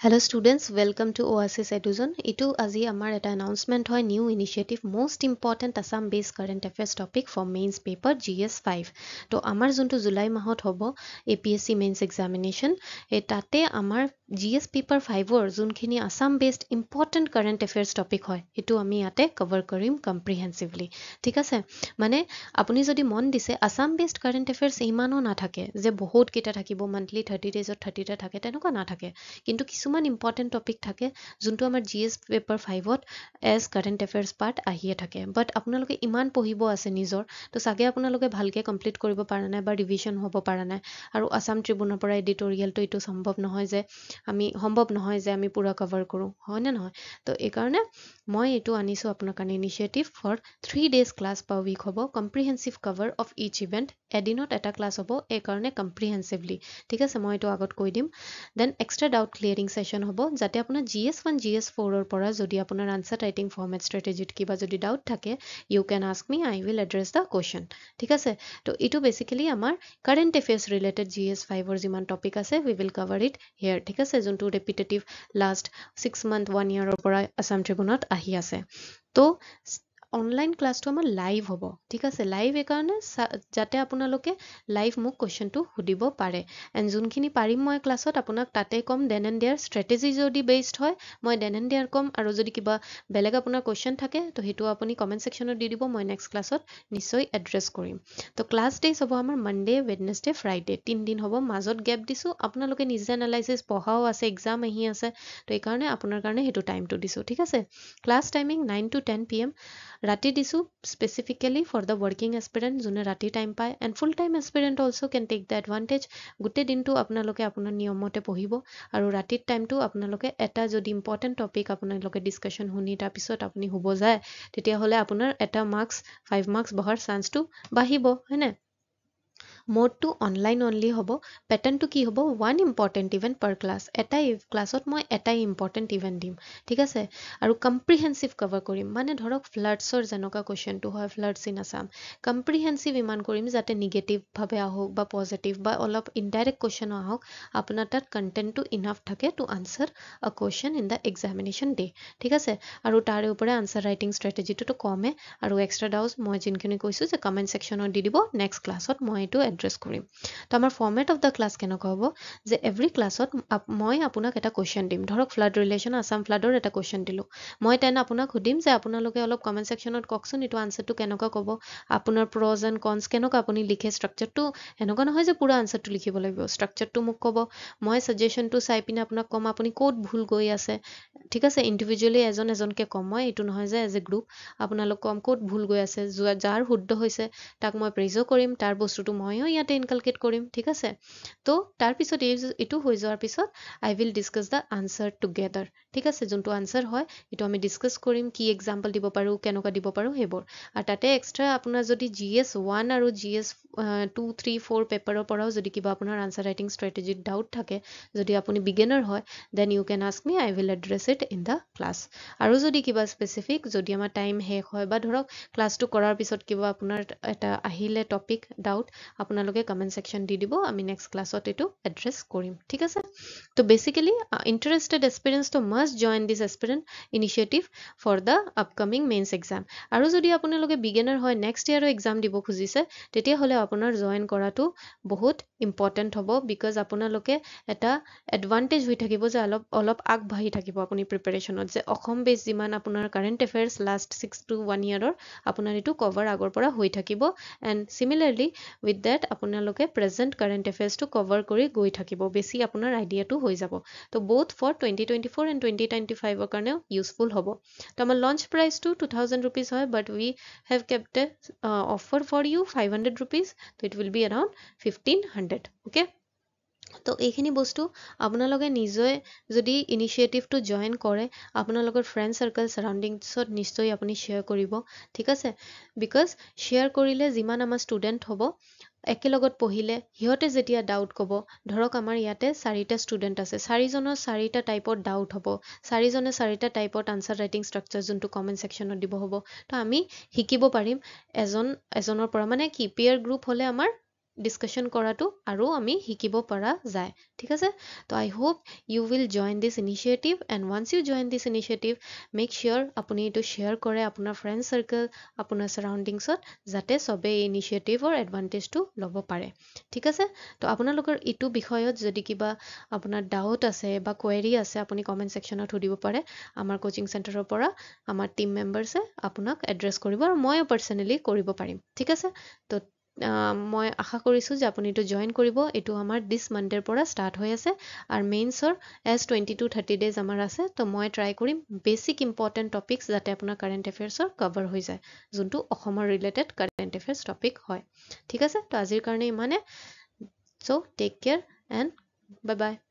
Hello students, welcome to Oasis Eduzone. Itu আজি আমাৰ এটা announcement হয় new initiative most important Assam based current affairs topic for mains paper GS5. তো আমাৰ যোনটো জুলাই মাহত হ'ব APSC mains examination তাতে আমাৰ GS paper 5ৰ যোনখিনি Assam based important current affairs topic হয় এটো আমি ইয়াতে cover কৰিম comprehensively. ঠিক আছে? মানে আপুনি যদি মন দিছে Assam based current affairs ইমানো নাথাকে যে বহুত কেইটা থাকিব monthly 30 days 30টা থাকে তেনেকুৱা নাথাকে কিন্তু কিছুমান ইম্পৰ্টেণ্ট টপিক থাকে যোনটো আমাৰ GS পেপাৰ 5ত এজ কাৰেণ্ট এফেয়াৰ্ছ পাৰ্ট আহিয়ে থাকে বাট আপোনালোকে ইমান পঢ়িব আছে নিজৰ তো চাগে আপোনালোকে ভালকে কমপ্লিট কৰিব পৰা নাই বা ৰিভিজন হ'ব পৰা নাই আৰু আসাম ট্ৰিবিউনৰ পৰা এডিটৰিয়েলটো এইটো সম্ভৱ নহয় যে আমি পুৰা কভাৰ কৰোঁ হয় নে নহয় তো এইকাৰণে মই এইটো আনিছোঁ আপোনাৰ কাৰণে initiative for 3 days class per week হ'ব comprehensive cover of each event এদিনত এটা ক্লাছ হ'ব এইকাৰণে কম্প্ৰিহেনচিভলি ঠিক আছে মই এইটো আগত কৈ দিম দেন এক্সট্ৰা ডাউট ক্লিয়াৰিং সেশন হ'ব যাতে আপোনাৰ GS1 GS4ৰ পৰা যদি আপোনাৰ আনসাৰ ৰাইটিং ফৰমেট ষ্ট্ৰেটেজিত কিবা যদি ডাউট থাকে you can ask me I will address the question ঠিক আছে তো এইটো বেসিক্যালি আমাৰ কাৰেন্ট এফেয়াৰ্স ৰিলেটেড GS5ৰ যিমান টপিক আছে উই উইল কভাৰ ইট হিয়াৰ ঠিক আছে যোনটো ৰিপিটেটিভ লাষ্ট 6 মান্থ 1 ইয়াৰৰ পৰা আসাম ট্ৰিবিউনত আহি আছে তো অনলাইন ক্লাছটো আমাৰ লাইভ হ'ব ঠিক আছে লাইভ এইকাৰণে যাতে আপোনালোকে লাইভ মোক কোৱেশ্চনটো সুধিব পাৰে এণ্ড যোনখিনি পাৰিম মই ক্লাছত আপোনাক তাতে কম দেন এণ্ড দেয়াৰ ষ্ট্ৰেটেজি যদি বেছড হয় মই দেন এণ্ড দেয়াৰ কম আৰু যদি কিবা বেলেগ আপোনাৰ কোৱেশ্চন থাকে তো সেইটো আপুনি কমেণ্ট ছেকশ্যনত দি দিব মই নেক্সট ক্লাছত নিশ্চয় এড্ৰেছ কৰিম তো ক্লাছ ডেইজ হ'ব আমাৰ মানডে ৱেডনেছডে ফ্ৰাইডে 3 দিন হ'ব মাজত গেপ দিছোঁ আপোনালোকে নিজে এনালাইচিছ পঢ়াও আছে এক্সাম আহি আছে তো এইকাৰণে আপোনাৰ কাৰণে সেইটো টাইমটো দিছোঁ ঠিক আছে ক্লাছ টাইমিং 9 to 10 PM ৰাতি দিছোঁ specifically for the working aspirant যোনে ৰাতি টাইম পায় and full time aspirant also' can take the advantage গোটেই দিনটো আপোনালোকে আপোনাৰ নিয়মতে পঢ়িব আৰু ৰাতিৰ টাইমটো আপোনালোকে এটা যদি ইম্পৰ্টেণ্ট টপিক আপোনালোকে ডিছকাশ্যন শুনি তাৰপিছত আপুনি শুব যায় তেতিয়াহ'লে আপোনাৰ এটা মাৰ্কছ 5 মাৰ্কছ বহাৰ চান্সটো বাঢ়িব হয়নে মোডটো অনলাইন অনলি হ'ব পেটাৰ্ণটো কি হ'ব ওৱান ইম্পৰ্টেণ্ট ইভেণ্ট পাৰ ক্লাছ এটাই ক্লাছত মই এটাই ইম্পৰ্টেণ্ট ইভেণ্ট দিম ঠিক আছে আৰু কম্প্ৰিহেনচিভ কভাৰ কৰিম মানে ধৰক ফ্লাডছৰ যেনেকুৱা কুৱেশ্যনটো হয় ফ্লাডছ ইন আছাম কম্প্ৰিহেনচিভ ইমান কৰিম যাতে নিগেটিভভাৱে আহক বা পজিটিভ বা অলপ ইনডাইৰেক্ট কুৱেশ্যন আহক আপোনাৰ তাত কণ্টেণ্টটো ইনাফ থাকে টু আনচাৰ আ question in the examination day ঠিক আছে আৰু তাৰে ওপৰে আনচাৰ ৰাইটিং ষ্ট্ৰেটেজিটোতো কমে আৰু এক্সট্ৰা ডাউটছ মই যোনখিনি কৈছোঁ যে কমেণ্ট ছেকশ্যনত দি দিব নেক্সট ক্লাছত মই এইটো এড্ৰেছ কৰিম তো আমাৰ ফৰ্মেট অফ দ্য ক্লাছ কেনেকুৱা হ'ব যে এভৰি ক্লাছত মই আপোনাক এটা কুৱেশ্যন দিম ধৰক ফ্লাড ৰিলেশ্যন আছাম ফ্লাডৰ এটা কুৱেশ্যন দিলোঁ মই তেন আপোনাক সুধিম যে আপোনালোকে অলপ কমেণ্ট ছেকশ্যনত কওকচোন এইটো আনচাৰটো কেনেকুৱা ক'ব আপোনাৰ প্ৰজ এণ্ড কনছ কেনেকুৱা আপুনি লিখে ষ্ট্ৰাকচাৰটো এনেকুৱা নহয় যে পুৰা আনচাৰটো লিখিব লাগিব ষ্ট্ৰাকচাৰটো মোক ক'ব মই ছাজেশ্যনটো চাই পিনে আপোনাক ক'ম আপুনি ক'ত ভুল গৈ আছে ঠিক আছে ইণ্ডিভিজুৱেলি এজনকৈ ক'ম মই এইটো নহয় যে এজ এ গ্ৰুপ আপোনালোক ক'ম ক'ত ভুল গৈ আছে যাৰ শুদ্ধ হৈছে তাক মই প্ৰেজো কৰিম তাৰ বস্তুটো ময়ো ইয়াতে ইনকালকেট কৰিম ঠিক আছে তো তাৰপিছত এইটো হৈ যোৱাৰ পিছত I will discuss the answer together ঠিক আছে যোনটো আনচাৰ হয় এইটো আমি ডিছকাছ কৰিম কি এক্সাম্পল দিব পাৰোঁ কেনেকুৱা দিব পাৰোঁ সেইবোৰ আৰু তাতে এক্সট্ৰা আপোনাৰ যদি GS1 আৰু GS2 3 4 পেপাৰৰ পৰাও যদি কিবা আপোনাৰ আনচাৰ ৰাইটিং ষ্ট্ৰেটেজিত ডাউট থাকে যদি আপুনি বিগিনাৰ হয় then you can ask me I will address it in the class আৰু যদি কিবা স্পেচিফিক যদি আমাৰ টাইম শেষ হয় বা ধৰক ক্লাছটো কৰাৰ পিছত কিবা আপোনাৰ এটা আহিলে টপিক ডাউট আপোনালোকে কমেণ্ট ছেকশ্যন দি দিব আমি নেক্সট ক্লাছত এইটো এড্ৰেছ কৰিম ঠিক আছে তো বেচিকেলি ইণ্টাৰেষ্টেড এছপিৰেণ্টছ তো must join this aspirant initiative for the upcoming mains exam আৰু যদি আপোনালোকে বিগিনাৰ হয় নেক্সট ইয়াৰো এক্সাম দিব খুজিছে তেতিয়াহ'লে আপোনাৰ জইন কৰাটো বহুত ইম্পৰ্টেণ্ট হ'ব বিকজ আপোনালোকে এটা এডভান্টেজ হৈ থাকিব যে অলপ আগবাঢ়ি থাকিব আপুনি প্ৰিপেৰেশ্যনত যে অসম বেছ যিমান আপোনাৰ কাৰেণ্ট এফেয়াৰ্ছ লাষ্ট 6 to 1 ইয়াৰৰ আপোনাৰ এইটো কভাৰ আগৰ পৰা হৈ থাকিব এণ্ড চিমিলাৰলি উইথ ডেট আপোনালোকে প্ৰেজেণ্ট কাৰেণ্ট এফেয়াৰ্ছটো কভাৰ কৰি গৈ থাকিব বেছি আপোনাৰ আইডিয়াটো হৈ যাব তো বোথ ফৰ 2024 এণ্ড 2025ৰ কাৰণেও ইউজফুল হ'ব তো আমাৰ লঞ্চ প্ৰাইচটো 2000 rupees হয় but we have kept a offer for you 500 rupees তো it will be around 1500 okay তো এইখিনি বস্তু আপোনালোকে নিজে যদি ইনিচিয়েটিভটো জইন কৰে আপোনালোকৰ ফ্ৰেণ্ড চাৰ্কেল চাৰাউণ্ডিংছত নিশ্চয় আপুনি শ্বেয়াৰ কৰিব ঠিক আছে বিকজ শ্বেয়াৰ কৰিলে যিমান আমাৰ ষ্টুডেণ্ট হ'ব একেলগত পঢ়িলে সিহঁতে যেতিয়া ডাউট ক'ব ধৰক আমাৰ ইয়াতে 4টা ষ্টুডেণ্ট আছে 4জনৰ 4টা টাইপত ডাউট হ'ব 4জনে 4টা টাইপত আনচাৰ ৰাইটিং ষ্ট্ৰাকচাৰ যোনটো কমেণ্ট ছেকশ্যনত দিব হ'ব তো আমি শিকিব পাৰিম এজনৰ পৰা মানে কি পিয়াৰ গ্ৰুপ হ'লে আমাৰ ডিছকাশ্যন কৰাটো আৰু আমি শিকিব পৰা যায় ঠিক আছে তো I hope you will join this initiative and once you join this initiative make sure আপুনি এইটো শ্বেয়াৰ কৰে আপোনাৰ ফ্ৰেণ্ড চাৰ্কেল আপোনাৰ ছাৰাউণ্ডিংছত যাতে চবেই এই ইনিচিয়েটিভৰ এডভান্টেজটো ল'ব পাৰে ঠিক আছে তো আপোনালোকৰ এইটো বিষয়ত যদি কিবা আপোনাৰ ডাউট আছে বা কুৱেৰি আছে আপুনি কমেণ্ট ছেকশ্যনত সুধিব পাৰে আমাৰ কোচিং চেণ্টাৰৰ পৰা আমাৰ টিম মেম্বাৰ্ছে আপোনাক এড্ৰেছ কৰিব আৰু ময়ো পাৰ্চনেলি কৰিব পাৰিম ঠিক আছে তো মই আশা কৰিছোঁ যে আপুনি এইটো জইন কৰিব এইটো আমাৰ দিছ মানডেৰ পৰা ষ্টাৰ্ট হৈ আছে আৰু মেইনছৰ এজ 20 to 30 ডেজ আমাৰ আছে তো মই ট্ৰাই কৰিম বেছিক ইম্পৰ্টেণ্ট টপিকছ যাতে আপোনাৰ কাৰেণ্ট এফেয়াৰ্ছৰ কভাৰ হৈ যায় যোনটো অসমৰ ৰিলেটেড কাৰেণ্ট এফেয়াৰ্ছ টপিক হয় ঠিক আছে তো আজিৰ কাৰণে ইমানে so' take care and bye by